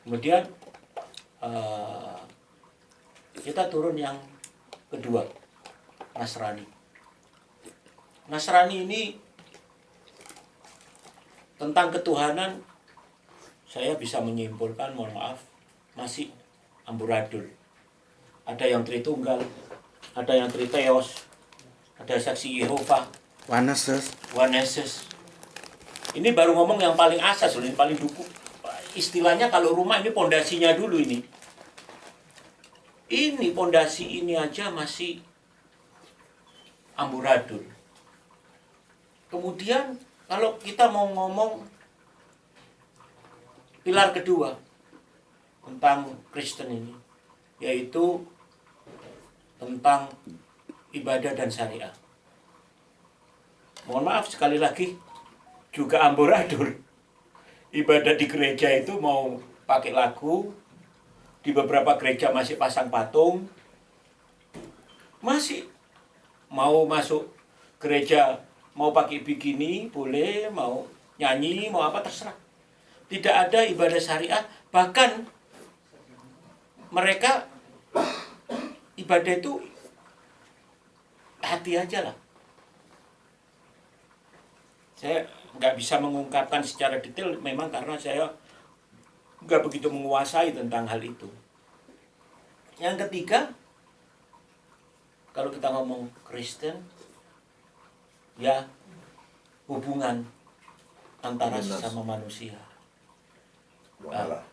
Kemudian kita turun yang kedua, Nasrani. Nasrani ini tentang ketuhanan saya bisa menyimpulkan, mohon maaf, masih amburadul. Ada yang Tritunggal, ada yang Triteos, ada saksi Yehova, One Yesus. Ini baru ngomong yang paling asas, yang paling duku. Istilahnya kalau rumah ini pondasinya dulu ini. Ini pondasi ini aja masih amburadul. Kemudian kalau kita mau ngomong pilar kedua tentang Kristen ini, yaitu tentang ibadah dan syariah. Mohon maaf sekali lagi, juga amburadul. Ibadah di gereja itu mau pakai lagu, di beberapa gereja masih pasang patung, masih mau masuk gereja mau pakai bikini boleh, mau nyanyi, mau apa terserah. Tidak ada ibadah syariah, bahkan mereka ibadah itu hati aja lah. Saya nggak bisa mengungkapkan secara detail memang karena saya nggak begitu menguasai tentang hal itu. Yang ketiga, kalau kita ngomong Kristen, ya hubungan antara sesama manusia,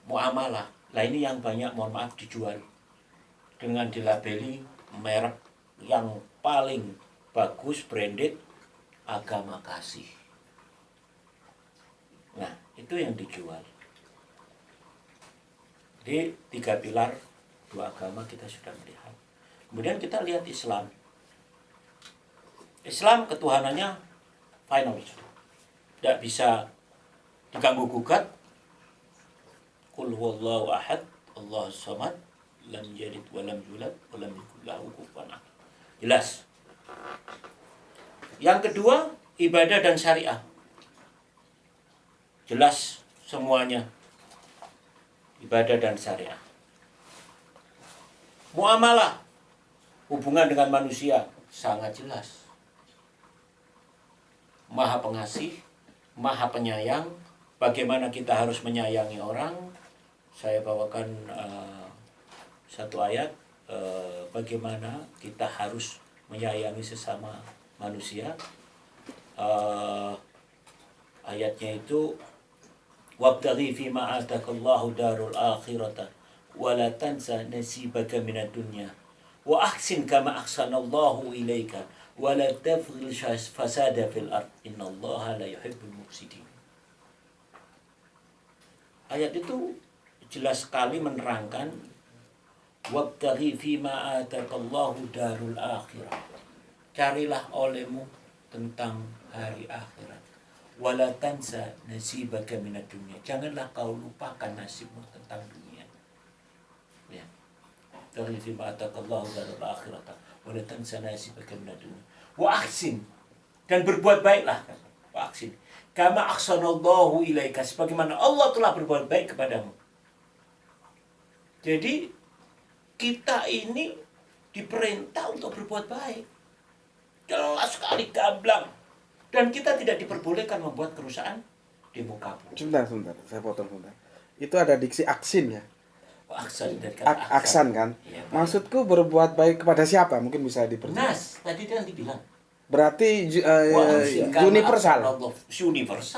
muamalah. Lah ini yang banyak, mohon maaf, dijual dengan dilabeli merek yang paling bagus, branded, agama kasih. Nah, itu yang dijual. Jadi 3 pilar 2 agama kita sudah melihat. Kemudian kita lihat Islam. Islam ketuhanannya final. Tidak bisa diganggu gugat. Qul huwallahu ahad, Allahus samad, lam yalid wa lam yulad wa lam yakul lahu kufuwan ahad. Jelas. Yang kedua, ibadah dan syariah. Jelas semuanya. Ibadah dan syariah. Muamalah, hubungan dengan manusia, sangat jelas. Maha pengasih, maha penyayang. Bagaimana kita harus menyayangi orang. Saya bawakan satu ayat. Bagaimana kita harus menyayangi sesama manusia. Ayatnya itu, wabtaghi fima atakallahu darul akhirata wa la tansa nasibaka minad dunya wa ahsin kama ahsanallahu ilaika wa la tabghil fasada fil ard innallaha la yuhibbul mufsidin. Ayat itu jelas sekali menerangkan wabtaghi fima atakallahu darul akhirah. Carilah olehmu tentang hari akhirat. Wala tansa nasibaka minad dunya. Janganlah kau lupakan nasibmu tentang dunia. Ya. Dari fima atakallahu darul akhirata wala tansa nasibaka minad dunya. Wa ahsin, dan berbuat baiklah. Wa ahsin kama ahsanallahu ilaika, sebagaimana Allah telah berbuat baik kepadamu. Jadi kita ini diperintah untuk berbuat baik. Jelas sekali, gamblang. Dan kita tidak diperbolehkan membuat kerusakan di muka bumi. Sebentar, saya potong sebentar. Itu ada diksi aksin ya? Aksan, dari kata aksan kan? Ya, maksudku berbuat baik kepada siapa? Mungkin bisa diperjelas. Tadi dia nanti bilang. Berarti universal.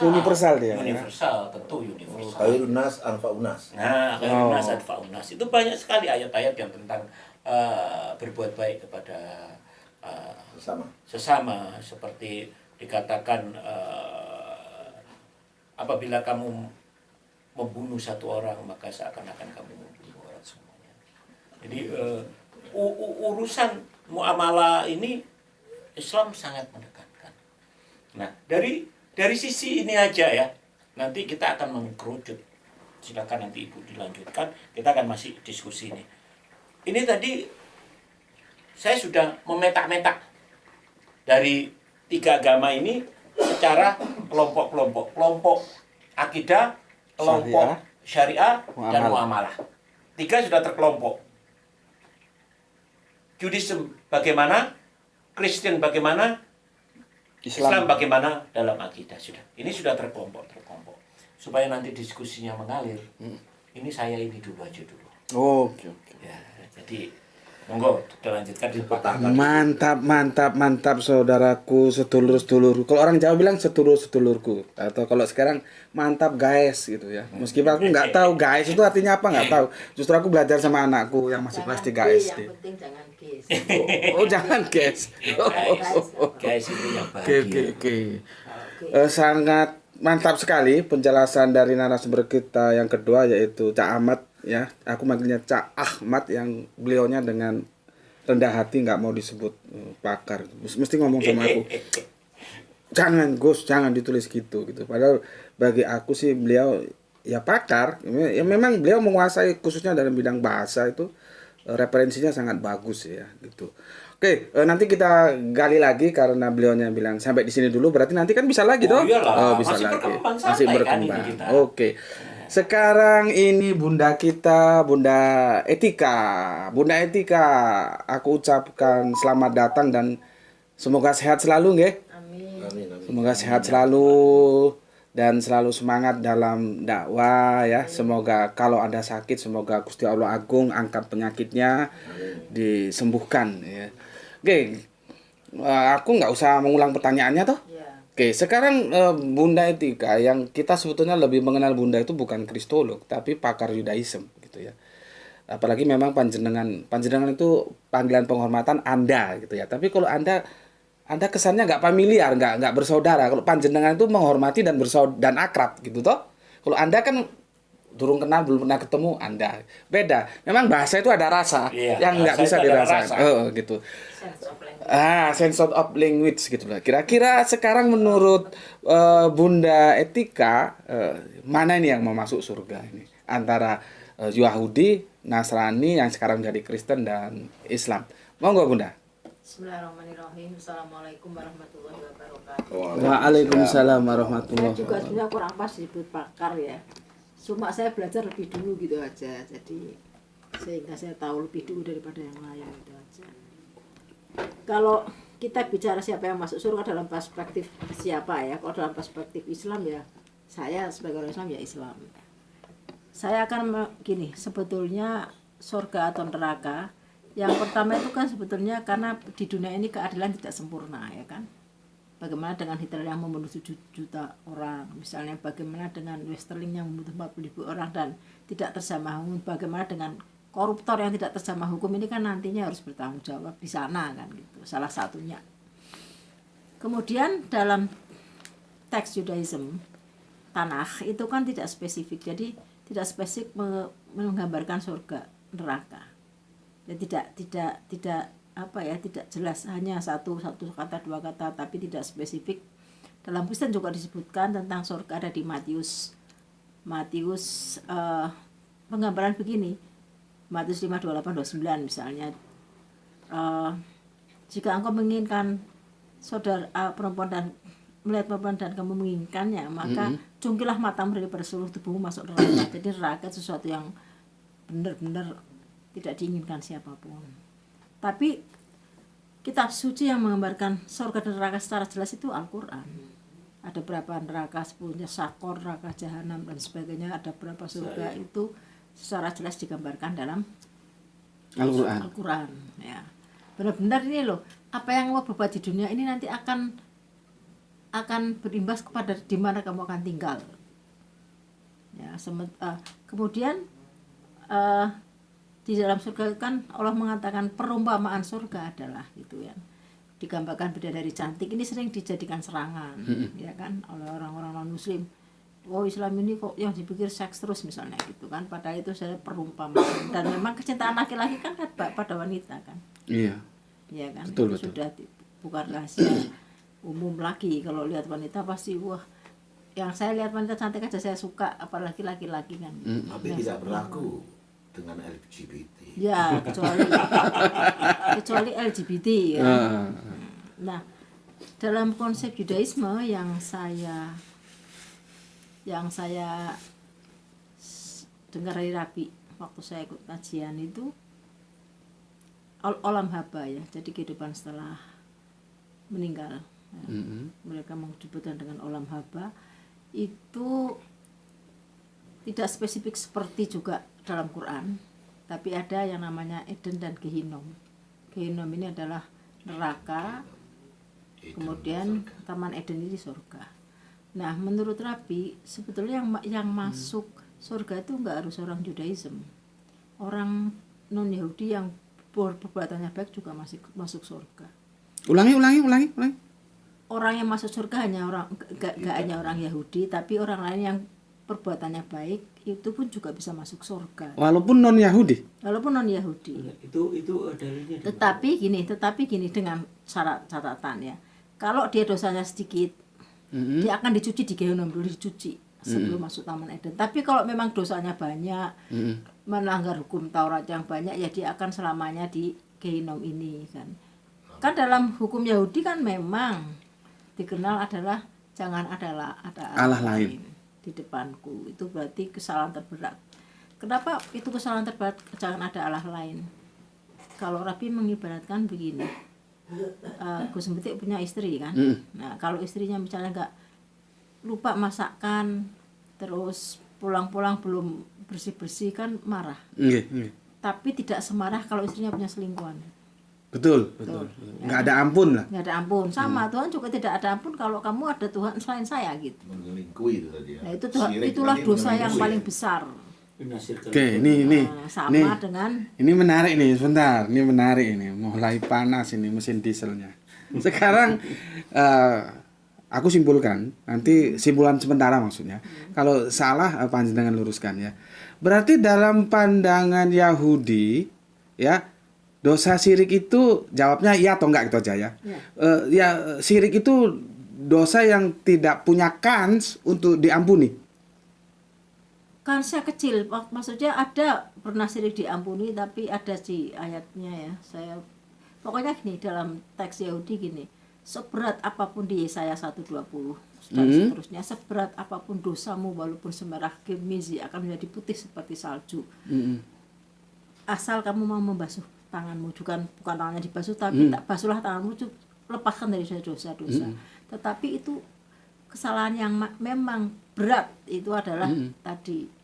Universal dia. Universal, ya? Tentu universal. Khairun nas anfa'un nas. Nah, khairun nas anfa'un nas. Itu banyak sekali ayat-ayat yang tentang berbuat baik kepada sesama, seperti dikatakan apabila kamu membunuh satu orang maka seakan-akan kamu membunuh orang semuanya. Jadi urusan muamalah ini Islam sangat mendekatkan. Nah, dari sisi ini aja ya. Nanti kita akan mengkerucut. Silakan nanti Ibu dilanjutkan. Kita akan masih diskusi ini. Ini tadi saya sudah memetak-metak dari 3 agama ini secara kelompok-kelompok. Kelompok akidah, kelompok syariah, dan muamalah. 3 sudah terkelompok. Judaism bagaimana, Kristen bagaimana, Islam bagaimana dalam akidah. Ini sudah terkelompok. Supaya nanti diskusinya mengalir. Ini saya ini dulu aja dulu. Oke. Ya, jadi monggo dilanjutkan di Mantap saudaraku, sedulur-sedulurku. Kalau orang Jawa bilang sedulur-sedulurku, atau kalau sekarang mantap guys gitu ya. Meskipun aku nggak tahu guys itu artinya apa, nggak tahu. Justru aku belajar sama anakku yang masih kelas 3 SD. Yang penting jangan guys. Jangan guys. Guys itu yang bahagia. Oke. Sangat mantap sekali penjelasan dari narasumber kita yang kedua, yaitu Cak Ahmad ya. Aku manggilnya Cak Ahmad, yang beliaunya dengan rendah hati nggak mau disebut pakar. Mesti ngomong sama aku, jangan Gus, jangan ditulis gitu. Padahal bagi aku sih beliau ya pakar. Ya memang beliau menguasai khususnya dalam bidang bahasa itu, referensinya sangat bagus ya gitu. Oke, nanti kita gali lagi karena beliaunya bilang sampai di sini dulu, berarti nanti kan bisa lagi toh? Bisa masih lagi. Masih berkembang. Kan Oke. Sekarang ini bunda kita, Bunda Etika. Bunda Etika, aku ucapkan selamat datang dan semoga sehat selalu nggih. Amin. Semoga sehat selalu dan selalu semangat dalam dakwah ya. Semoga kalau ada sakit, semoga Gusti Allah Agung angkat penyakitnya, disembuhkan ya. Oke, aku nggak usah mengulang pertanyaannya toh. Oke, sekarang Bunda Etika, yang kita sebetulnya lebih mengenal Bunda itu bukan kristolog, tapi pakar Yudaism gitu ya. Apalagi memang panjenengan itu panggilan penghormatan Anda gitu ya. Tapi kalau Anda kesannya nggak familiar, nggak bersaudara. Kalau panjenengan itu menghormati dan bersaudara dan akrab gitu toh. Kalau Anda kan durung kenal, belum pernah ketemu, Anda beda. Memang bahasa itu ada rasa yang nggak bisa dirasakan. Gitu. Sense of language gitu lah. Kira-kira sekarang menurut Bunda Etika, mana ini yang mau masuk surga ini? Antara Yahudi, Nasrani yang sekarang jadi Kristen, dan Islam. Monggo Bunda. Bismillahirrahmanirrahim. Assalamualaikum warahmatullahi wabarakatuh. Waalaikumsalam warahmatullahi wabarakatuh. Juga sebenarnya kurang pas disebut pakar ya. Cuma saya belajar lebih dulu gitu aja. Jadi sehingga saya tahu lebih dulu daripada yang lain gitu aja. Kalau kita bicara siapa yang masuk surga dalam perspektif siapa ya? Kalau dalam perspektif Islam ya, saya sebagai orang Islam ya Islam. Saya akan gini, sebetulnya surga atau neraka, yang pertama itu kan sebetulnya karena di dunia ini keadilan tidak sempurna ya kan. Bagaimana dengan Hitler yang membunuh 7 juta orang, misalnya bagaimana dengan Westerling yang membunuh 40.000 orang dan tidak terjamah hukum, bagaimana dengan koruptor yang tidak terjamah hukum, ini kan nantinya harus bertanggung jawab di sana kan gitu, salah satunya. Kemudian dalam teks Judaism, Tanakh itu kan tidak spesifik, jadi tidak spesifik menggambarkan surga neraka. Dan tidak jelas, hanya satu kata, 2 kata, tapi tidak spesifik. Dalam Kristen juga disebutkan tentang surga, ada di Matius penggambaran begini, Matius 5:28-29 misalnya, jika engkau menginginkan saudara perempuan dan melihat perempuan dan kamu menginginkannya, maka cungkilah matamu daripada seluruh tubuhmu masuk neraka. Jadi neraka sesuatu yang benar-benar tidak diinginkan siapapun. Tapi kitab suci yang menggambarkan surga dan neraka secara jelas itu Al-Quran. Ada berapa neraka, sebelumnya Sakor, neraka Jahanam dan sebagainya. Ada berapa surga itu secara jelas digambarkan dalam Al-Quran. Ya. Benar-benar ini loh, apa yang kamu berbuat di dunia ini nanti akan berimbas kepada di mana kamu akan tinggal. Ya, kemudian di dalam surga kan Allah mengatakan perumpamaan surga adalah gitu ya, digambarkan bidadari cantik. Ini sering dijadikan serangan ya kan oleh orang-orang non muslim. Oh, Islam ini kok yang dipikir seks terus misalnya gitu kan, padahal itu saya perumpamaan. Dan memang kecintaan laki-laki kan pada wanita kan. Iya kan, betul. Sudah bukan rahasia umum lagi. Kalau lihat wanita pasti wah, yang saya lihat wanita cantik aja saya suka, apalagi laki-laki kan. Tapi tidak berlaku dengan LGBT. Ya, kecuali LGBT ya. Nah, dalam konsep Judaisme yang saya dengar dari Rabi waktu saya ikut kajian itu olam haba ya, jadi kehidupan setelah meninggal. Ya. Mereka menyebutkan dengan olam haba itu tidak spesifik seperti juga dalam Quran, tapi ada yang namanya Eden dan Gehinom. Gehinom ini adalah neraka, kemudian Taman Eden ini surga. Nah, menurut Rabi sebetulnya yang masuk surga itu nggak harus orang Judaism, orang non Yahudi yang perbuatannya baik juga masuk surga. Ulangi. Orang yang masuk surga hanya gak hanya orang Yahudi, tapi orang lain yang perbuatannya baik itu pun juga bisa masuk surga. Walaupun non Yahudi. Itu dalilnya. Tetapi gini dengan catatan ya. Kalau dia dosanya sedikit, dia akan dicuci di Gehinom dulu, dicuci sebelum masuk Taman Eden. Tapi kalau memang dosanya banyak, melanggar hukum Taurat yang banyak, ya dia akan selamanya di Gehinom ini kan. Kan dalam hukum Yahudi kan memang dikenal adalah jangan ada Allah lain di depanku. Itu berarti kesalahan terberat. Kenapa itu kesalahan terberat? Jangan ada Allah lain. Kalau Rabi mengibaratkan begini, Gus Betik punya istri kan. Nah, kalau istrinya misalnya nggak lupa masakkan, terus pulang-pulang belum bersih-bersih kan marah. Tapi tidak semarah kalau istrinya punya selingkuhan. Betul. Nggak ada ampun lah. Nggak ada ampun. Sama Tuhan juga tidak ada ampun kalau kamu ada Tuhan selain saya gitu. Menyelingkuhi itu tadi ya. Nah, itulah dosa yang paling besar. Oke, ini Sama dengan ini menarik nih, sebentar. Ini menarik ini, mulai panas ini mesin dieselnya. Sekarang aku simpulkan, nanti simpulan sementara maksudnya. Kalau salah panjenengan luruskan ya. Berarti dalam pandangan Yahudi ya, dosa syirik itu jawabnya iya atau enggak gitu aja ya. Ya syirik itu dosa yang tidak punya kans untuk diampuni. Kansnya kecil, maksudnya ada pernah syirik diampuni, tapi ada sih ayatnya ya. Saya pokoknya gini, dalam teks Yahudi gini, seberat apapun di Yesaya 1:20 dan seterusnya, seberat apapun dosamu walaupun semerah kirmizi akan menjadi putih seperti salju. Asal kamu mau membasuh tanganmu, bukan tangannya dibasuh, tapi basuhlah tanganmu, lepaskan dari dosa-dosa. Tetapi itu kesalahan yang memang berat itu adalah tadi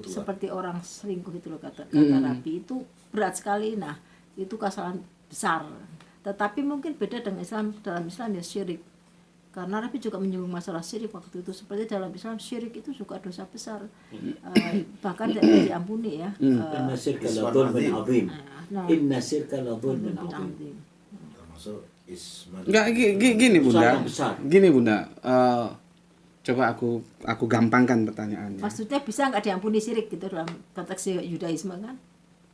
seperti orang selingkuh itu loh kata Rabi, itu berat sekali. Nah, itu kesalahan besar. Tetapi mungkin beda dengan Islam. Dalam Islam ya syirik. Karena Rabi juga menyinggung masalah syirik waktu itu. Seperti dalam Islam syirik itu juga dosa besar. Bahkan tidak diampuni ya. Inna syirka la dzulmun adzim. Inna syirka la dzulmun adzim. Termasuk isman. Enggak gini Bunda. Besar. Gini Bunda. Coba aku gampangkan pertanyaannya. Maksudnya bisa nggak diampuni syirik gitu dalam konteks Yudaisme kan?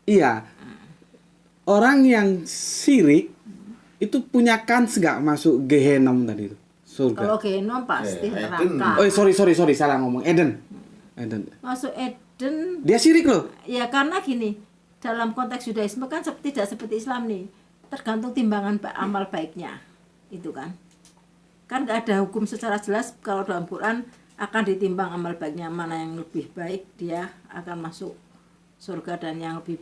Iya. Orang yang syirik itu punya kans nggak masuk Gehenom tadi itu? Surga. Kalau Gehenom pasti neraka. Oh sorry salah ngomong Eden. Masuk Eden. Dia syirik loh. Ya karena gini, dalam konteks Yudaisme kan tidak seperti Islam nih, tergantung timbangan amal baiknya, itu kan. Kan nggak ada hukum secara jelas kalau dalam Quran akan ditimbang amal baiknya, mana yang lebih baik dia akan masuk surga dan yang lebih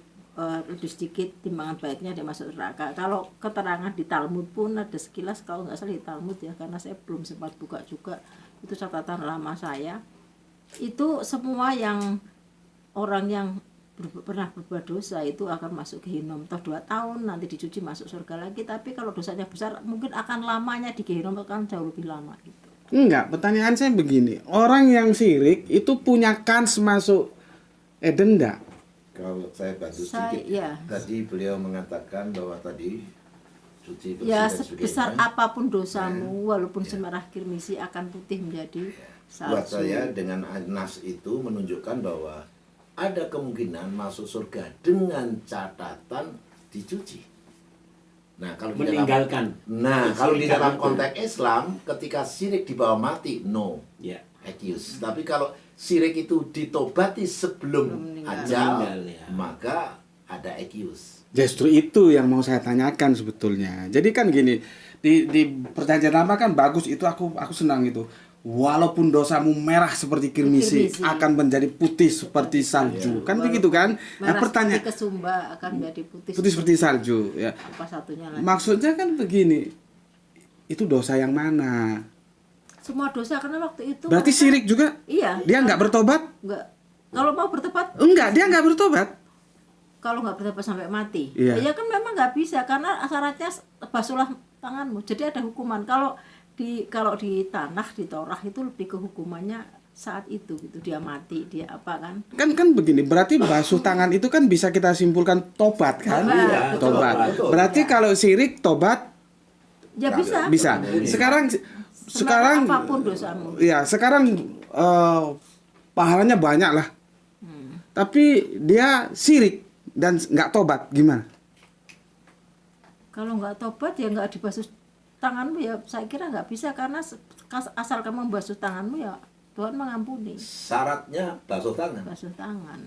sedikit timbangan baiknya dia masuk neraka. Kalau keterangan di Talmud pun ada sekilas, kalau nggak salah di Talmud ya, karena saya belum sempat buka juga, itu catatan lama saya, itu semua yang orang yang pernah berbuat dosa itu akan masuk Gehinom, toh 2 tahun nanti dicuci masuk surga lagi. Tapi kalau dosanya besar mungkin akan lamanya di Gehinom akan jauh lebih lama gitu. Enggak, pertanyaan saya begini, orang yang syirik itu punya kans masuk Eden enggak? Kalau saya bantu sedikit, ya. Tadi beliau mengatakan bahwa tadi suci bersih Ya dan sebesar sebagainya. apapun dosamu, walaupun semerah kirmisi akan putih menjadi salju. Buat saya dengan nas itu menunjukkan bahwa ada kemungkinan masuk surga dengan catatan dicuci. Nah, kalau Meninggalkan. Kalau di dalam itu. konteks Islam, ketika syirik dibawa mati, no, Ya. excuse. Tapi kalau syirik itu ditobati sebelum ajal, Meninggal, ya. maka ada excuse. Justru itu yang mau saya tanyakan sebetulnya. Jadi kan gini, di perjanjian lama kan bagus itu, aku senang itu. walaupun dosamu merah seperti kirmisi Kirmisi. akan menjadi putih seperti salju. Kan begitu kan? Nah, Merah pertanyaan seperti kesumba akan menjadi putih, putih seperti salju ya. apa satunya lagi. Maksudnya kan begini. Itu dosa yang mana? Semua dosa karena waktu itu Berarti mereka- syirik juga? Iya. Dia nggak bertobat? Enggak. Kalau mau bertobat, Enggak, dia nggak bertobat. kalau nggak bertobat sampai mati, Iya. ya kan memang nggak bisa karena syaratnya basuhlah tanganmu. Jadi ada hukuman. Kalau di tanah di Torah itu lebih ke hukumannya saat itu gitu, dia mati, dia apa kan? Kan begini, berarti basuh tangan itu kan bisa kita simpulkan tobat kan? Tobat, Iya, betul. tobat. Betul. Berarti kalau syirik tobat Ya bisa. bisa. Sekarang Sekarang apapun dosamu. ya sekarang pahalanya banyak lah. Tapi dia syirik dan nggak tobat, gimana? Kalau nggak tobat ya nggak dibasuh tanganmu, ya saya kira nggak bisa karena asal kamu membasuh tanganmu ya Tuhan mengampuni. Syaratnya basuh tangan. Basuh tangan.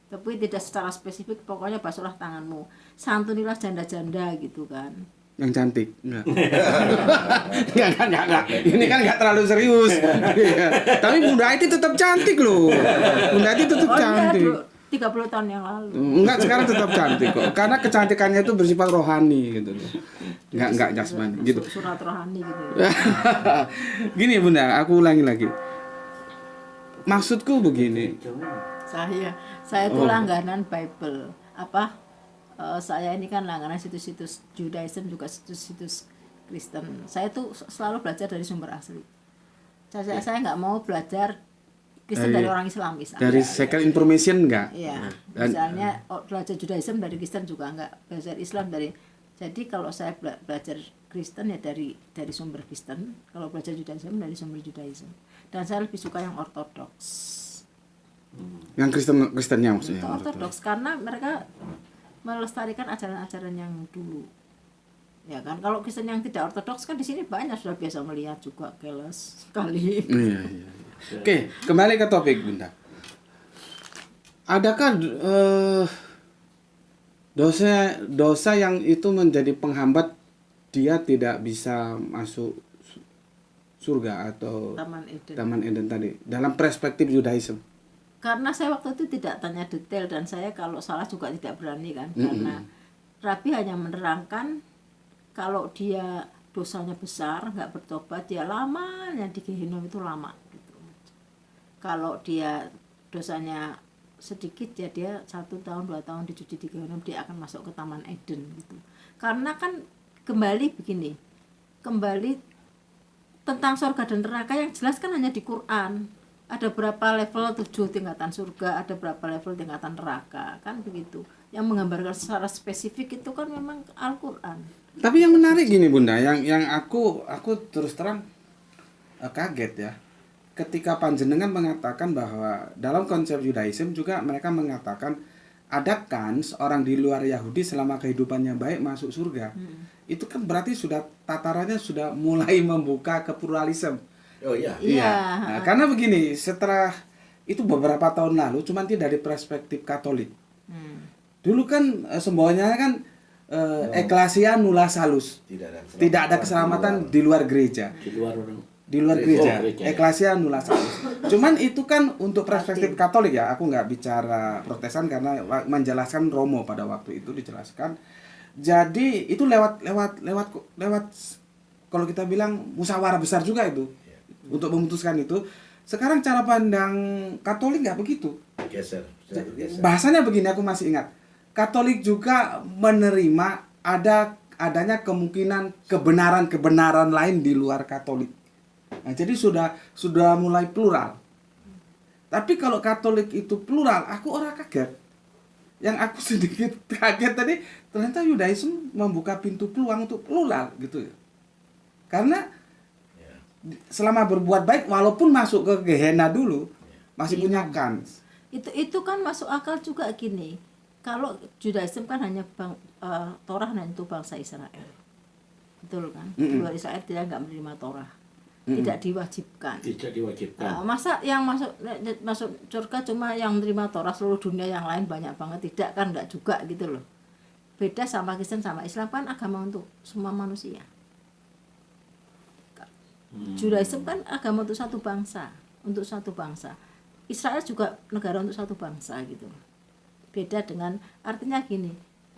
Tapi tidak secara spesifik, pokoknya basuhlah tanganmu. Santunilah janda-janda gitu kan. Yang cantik. Enggak. Enggak. Ini kan enggak terlalu serius. Iya. Tapi Bunda Iti tetap cantik loh. Bunda Iti tetap Oh iya, cantik. 30 tahun yang lalu. Enggak, sekarang tetap cantik kok. Karena kecantikannya itu bersifat rohani gitu loh. Enggak jasmani gitu. Surat rohani gitu. Gini Bunda, aku ulangi lagi. Maksudku begini. Saya itu langganan Bible. Saya ini kan langganan situs-situs Judaism, juga situs-situs Kristen. Saya tuh selalu belajar dari sumber asli. Saya nggak mau belajar Kristen dari orang Islam misalnya. Dari second information enggak? Iya. Dan- Misalnya belajar Judaism dari Kristen juga enggak, belajar Islam dari. Jadi kalau saya belajar Kristen ya dari sumber Kristen, kalau belajar Judaism dari sumber Judaism. Dan saya lebih suka yang ortodoks. Yang Kristennya maksudnya. Itu ortodoks karena mereka melestarikan ajaran-ajaran yang dulu. Ya kan, kalau Kristen yang tidak ortodoks kan di sini banyak sudah biasa melihat juga keles sekali. Iya. Oke, kembali ke topik Bunda. Adakah dosa yang itu menjadi penghambat dia tidak bisa masuk surga atau Taman Eden. Tadi dalam perspektif Judaism? Karena saya waktu itu tidak tanya detail dan saya kalau salah juga tidak berani kan, karena Rabi hanya menerangkan kalau dia dosanya besar nggak bertobat dia lamanya di Gehinnom itu lama gitu. Kalau dia dosanya sedikit ya dia 1 tahun 2 tahun dicuci di Gehinnom, dia akan masuk ke Taman Eden gitu. Karena kan kembali tentang surga dan neraka yang jelas kan hanya di Quran. Ada berapa level 7 tingkatan surga, ada berapa level tingkatan neraka, kan begitu. Yang menggambarkan secara spesifik itu kan memang Al-Quran. Tapi yang menarik gini Bunda, yang aku terus terang kaget ya. Ketika panjenengan mengatakan bahwa dalam konsep Judaism juga mereka mengatakan ada kans orang di luar Yahudi selama kehidupannya baik masuk surga. Itu kan berarti sudah tatarannya sudah mulai membuka ke pluralisme. Oh iya. Iya. Nah, karena begini, setelah itu beberapa tahun lalu, cuman tidak dari perspektif Katolik. Dulu kan semboyannya kan Ecclesia nulla salus. Tidak ada keselamatan di luar gereja. Di luar Gereja. gereja. Ecclesia nulla salus. Cuman itu kan untuk perspektif Katolik ya. Aku nggak bicara Protestan karena menjelaskan Romo pada waktu itu dijelaskan. Jadi itu lewat kalau kita bilang musyawarah besar juga itu untuk memutuskan itu. Sekarang cara pandang Katolik nggak begitu. Geser. Bahasanya begini, aku masih ingat. Katolik juga menerima adanya kemungkinan kebenaran lain di luar Katolik. Nah, jadi sudah mulai plural. Tapi kalau Katolik itu plural, aku orang kaget. Yang aku sedikit kaget tadi, ternyata Yudaism membuka pintu peluang untuk plural gitu. Karena selama berbuat baik, walaupun masuk ke Gehenna dulu, masih punya kans. Itu kan masuk akal juga gini. Kalau Judaism kan hanya Torah hanya untuk bangsa Israel. Betul kan? Di luar Israel tidak nggak menerima Torah. Tidak diwajibkan. Tidak diwajibkan. Masa yang masuk surga cuma yang menerima Torah, seluruh dunia yang lain banyak banget? Tidak kan, nggak juga gitu loh. Beda sama Kristen sama Islam kan agama untuk semua manusia. Judaism kan agama untuk satu bangsa, Israel juga negara untuk satu bangsa gitu. Beda dengan, artinya gini,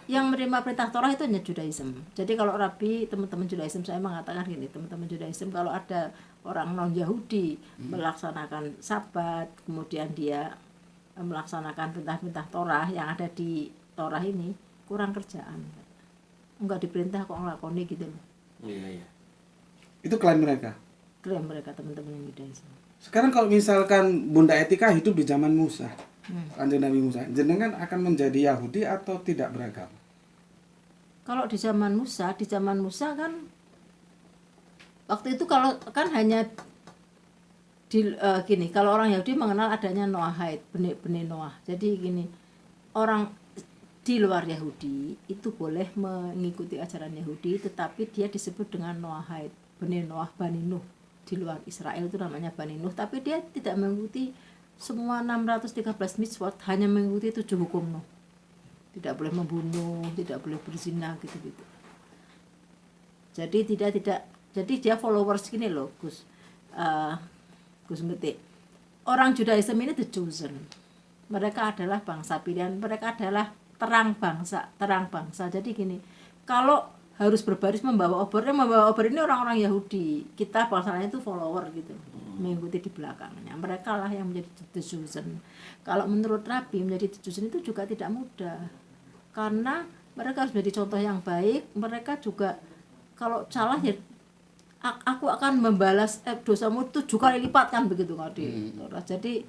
yang menerima perintah Torah itu hanya Judaism. Jadi kalau Rabi, teman-teman Judaism, saya mengatakan gini, teman-teman Judaism, kalau ada orang non-Yahudi melaksanakan Sabat, kemudian dia melaksanakan perintah-perintah Torah yang ada di Torah ini, kurang kerjaan. Enggak diperintah kok ngelakoni gitu loh. Iya, iya. Itu klaim mereka. Klaim mereka teman-teman yang Judaism. Sekarang kalau misalkan Bunda Etika hidup di zaman Musa, Kanjeng Nabi Musa, jenengan akan menjadi Yahudi atau tidak beragama? Kalau di zaman Musa kan waktu itu kalau kan hanya gini, kalau orang Yahudi mengenal adanya Noahide, benih Noah. Jadi gini, orang di luar Yahudi itu boleh mengikuti ajaran Yahudi, tetapi dia disebut dengan Noahide, benih Noah, Bani Nuh. Di luar Israel itu namanya Bani Nuh, tapi dia tidak mengikuti semua 613 mitzvot, hanya mengikuti 7 hukum Nuh. Tidak boleh membunuh, tidak boleh berzina gitu-gitu. Jadi jadi dia followers gini loh, Gus Metik. Orang Judaism ini the chosen. Mereka adalah bangsa pilihan, mereka adalah terang bangsa. Jadi gini, kalau harus berbaris membawa obor ini orang-orang Yahudi, kita bangsa lain itu follower gitu, mengikuti di belakangnya. Mereka lah yang menjadi the chosen. Kalau menurut Rabi, menjadi the chosen itu juga tidak mudah, karena mereka harus menjadi contoh yang baik. Mereka juga kalau salah ya aku akan membalas dosamu 7 kali lipat kan begitu kan di Torah. Jadi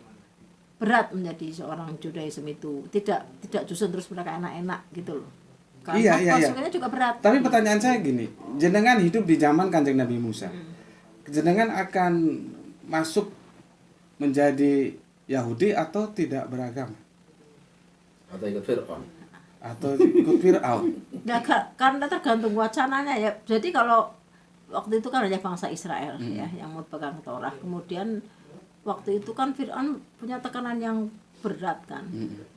berat menjadi seorang Judaism itu, tidak chosen terus mereka enak-enak gitu loh. Karena pasukannya juga berat. Tapi pertanyaan saya gini, jenengan hidup di zaman Kanjeng Nabi Musa, jenengan akan masuk menjadi Yahudi atau tidak beragama? Atau ikut Fir'aun? Atau ikut Fir'aun? Nah, karena tergantung wacananya ya. Jadi kalau waktu itu kan hanya bangsa Israel ya yang mau pegang Torah. Kemudian waktu itu kan Fir'aun punya tekanan yang berat kan.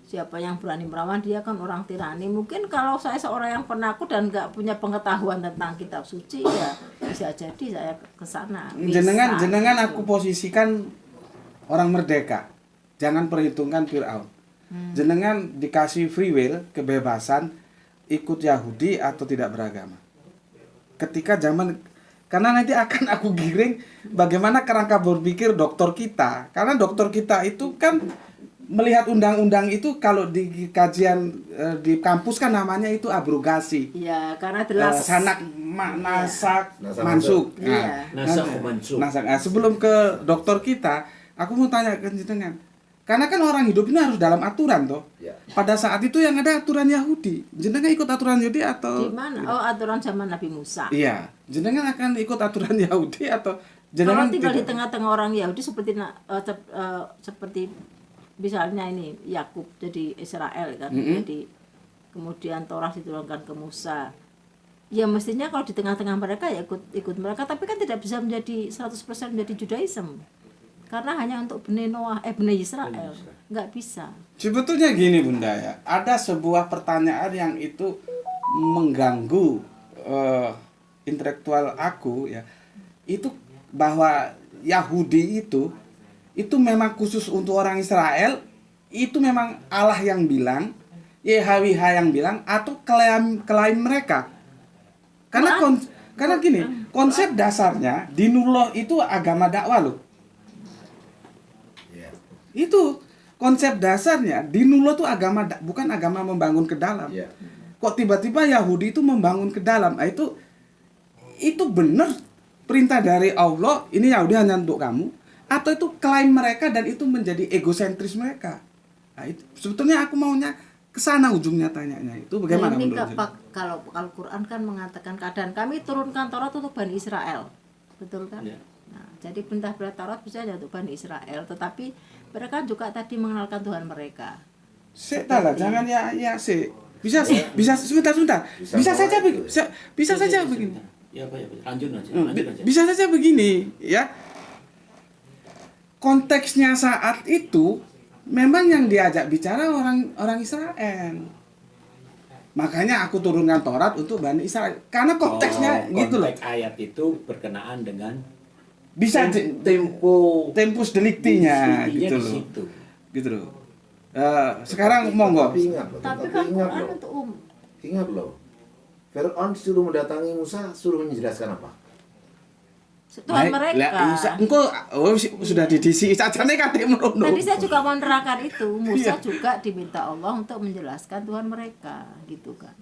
Siapa yang berani melawan dia kan orang tirani. Mungkin kalau saya seorang yang penakut dan nggak punya pengetahuan tentang kitab suci ya bisa jadi saya ke sana. Jenengan aku posisikan orang merdeka. Jangan perhitungkan Fir'aun. Jenengan dikasih free will, kebebasan ikut Yahudi atau tidak beragama. Ketika zaman, karena nanti akan aku giring bagaimana kerangka berpikir dokter kita. Karena dokter kita itu kan melihat undang-undang itu, kalau di kajian di kampus kan namanya itu abrogasi. Iya, karena jelas sanak nasak mansuk. Iya. Nasak. Sebelum ke dokter kita, aku mau tanya ke jenengan. Karena kan orang hidup ini harus dalam aturan toh. Ya. Pada saat itu yang ada aturan Yahudi. Jenengan ikut aturan Yahudi atau di mana? Oh, aturan zaman Nabi Musa. Iya. Jenengan akan ikut aturan Yahudi atau jenengan tinggal di tengah-tengah orang Yahudi seperti misalnya ini Yakub jadi Israel kan, jadi kemudian Torah diturunkan ke Musa. Ya mestinya kalau di tengah-tengah mereka ya ikut mereka, tapi kan tidak bisa menjadi 100% menjadi Judaism. Karena hanya untuk Bani Israel, nggak bisa. Sebetulnya gini Bunda ya, ada sebuah pertanyaan yang itu mengganggu intelektual aku ya, itu bahwa Yahudi itu memang khusus untuk orang Israel, itu memang Allah yang bilang, YHWH yang bilang, atau klaim mereka. Karena gini, konsep dasarnya Dinullah itu agama dakwah loh. Yeah. Itu konsep dasarnya Dinullah itu agama, bukan agama membangun ke dalam. Yeah. Kok tiba-tiba Yahudi itu membangun ke dalam? Itu benar perintah dari Allah, ini Yahudi hanya untuk kamu, atau itu klaim mereka dan itu menjadi egosentris mereka? Nah, itu sebetulnya aku maunya ke sana ujungnya tanyanya. Itu bagaimana ini menurut kalau Al-Qur'an kan mengatakan keadaan kami turunkan Taurat untuk Bani Israel. Betul kan? Ya. Nah, jadi perintah Taurat bisa hanya untuk Bani Israel, tetapi mereka juga tadi mengenalkan Tuhan mereka. Setelah jangan ya sih. Bisa sebentar. Bisa saja begini. Ya, Pak, ya. Lanjut aja. Bisa saja begini, ya. Konteksnya saat itu memang yang diajak bicara orang Israel. Makanya aku turunkan Taurat untuk Bani Israel. Karena konteksnya gitu loh. Konteks ayat itu berkenaan dengan bisa tempus delictinya gitu di loh. situ. Gitu loh. Sekarang monggo. Tapi ingat loh, Tapi tapi kan ingat Quran loh. untuk Ingat loh. Fir'aun suruh mendatangi Musa, suruh menjelaskan apa? Tuhan mereka. Engko sudah didisi sajane kate merono. Tadi saya juga mau nerangkan itu. Musa Iya. juga diminta Allah untuk menjelaskan Tuhan mereka, gitu kan.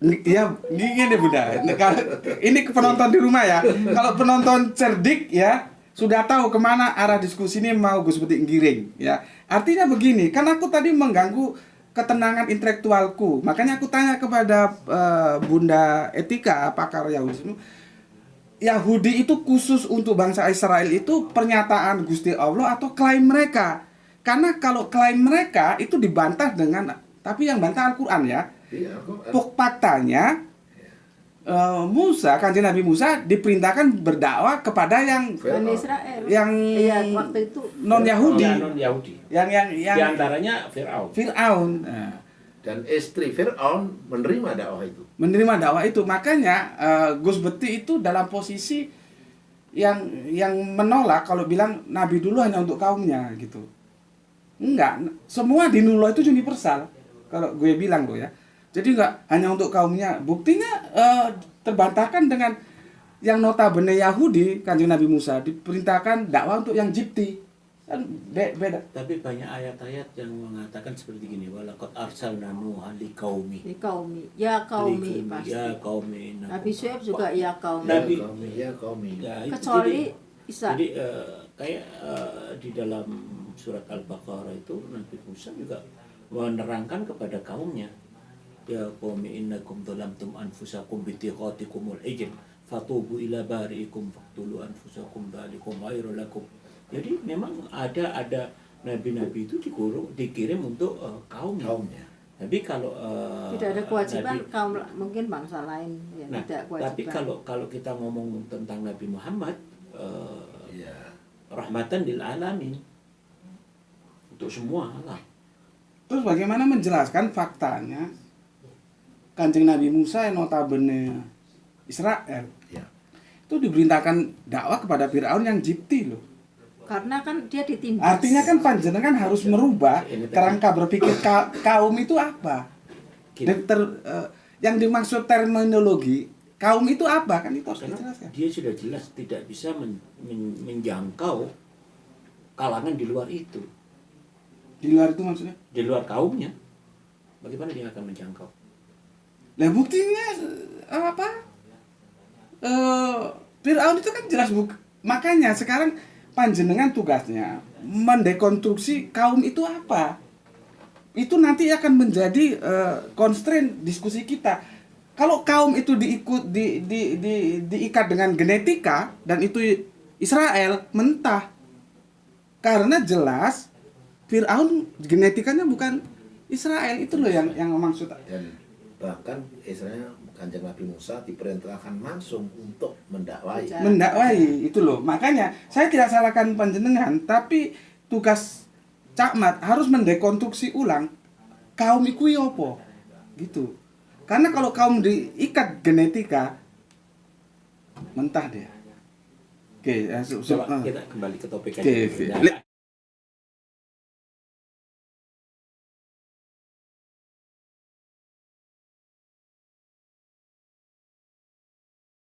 Ya, gini Bunda. Kalau ini ke penonton di rumah ya. Kalau penonton cerdik ya, sudah tahu kemana arah diskusi ini mau Gus Budi giring ya. Artinya begini, kan aku tadi mengganggu ketenangan intelektualku. Makanya aku tanya kepada Bunda Etika, pakar Yahudi itu khusus untuk bangsa Israel itu pernyataan Gusti Allah atau klaim mereka. Karena kalau klaim mereka itu dibantah dengan, tapi yang bantah Al-Quran ya. Iya, Faktanya Musa, kanjeng Nabi Musa diperintahkan berdakwah kepada yang Bani Israel. yang Iya, waktu itu non Yahudi, Ya, non-Yahudi. yang Di antaranya Fir'aun. Fir'aun. Nah, dan istri Fir'aun menerima dakwah itu. menerima dakwah itu. Makanya Gus Beti itu dalam posisi yang menolak kalau bilang Nabi dulu hanya untuk kaumnya gitu. Enggak, semua di Nullah itu universal. Kalau gue bilang loh ya. Jadi enggak hanya untuk kaumnya. Buktinya terbantahkan dengan yang notabene Yahudi, kanjeng Nabi Musa diperintahkan dakwah untuk yang Jipti. Kan beda. Tapi banyak ayat-ayat yang mengatakan seperti gini, walaqad arsalna nuhan liqaumi. di kaumi. Ya kaumi pasti. Ya qaumi. Nabi Syuaib juga ya kaumi. Nabi. Ya kaum ini. Ya, itu Kecuali Isa. Jadi kayak di dalam surat Al-Baqarah itu Nabi Musa juga menerangkan kepada kaumnya, ya qaumi innakum dhalamtum anfusakum bi tiqatikumul ijl fatubu ila bari'ikum faqtulu anfusakum dzalikum khairul lakum. Jadi memang ada nabi-nabi itu dikirim untuk kaumnya. Tapi kalau Tidak ada kewajiban Nabi- kaum mungkin bangsa lain ya Nah, tidak kewajiban. tapi kalau kita ngomong tentang Nabi Muhammad, Ya. rahmatan lil alamin untuk semua alam. Terus bagaimana menjelaskan faktanya kanjeng Nabi Musa yang notabene Israel Ya. itu diperintahkan dakwah kepada Fir'aun yang Jipti loh. Karena kan dia ditindas. Artinya kan panjenengan harus merubah kerangka berpikir kaum itu apa. Gini. Yang dimaksud terminologi kaum itu apa kan itu harus Karena dijelaskan. dia sudah jelas tidak bisa menjangkau kalangan di luar itu, Di luar itu maksudnya. di luar kaumnya. Bagaimana dia akan menjangkau? Lah buktinya apa? Fir'aun itu kan jelas makanya sekarang panjenengan tugasnya mendekonstruksi kaum itu apa. Itu nanti akan menjadi constraint diskusi kita. Kalau kaum itu diikat dengan genetika dan itu Israel mentah. Karena jelas Fir'aun genetikanya bukan Israel, itu loh yang maksud. Dan bahkan Israel kanjeng Nabi Musa diperintahkan langsung untuk mendakwai. Mendakwai itu loh. Makanya saya tidak salahkan panjenengan, tapi tugas Cak Mat harus mendekonstruksi ulang kaum iku apa gitu. Karena kalau kaum diikat genetika mentah dia. Oke, Coba kita kembali ke topik Oke, aja. oke.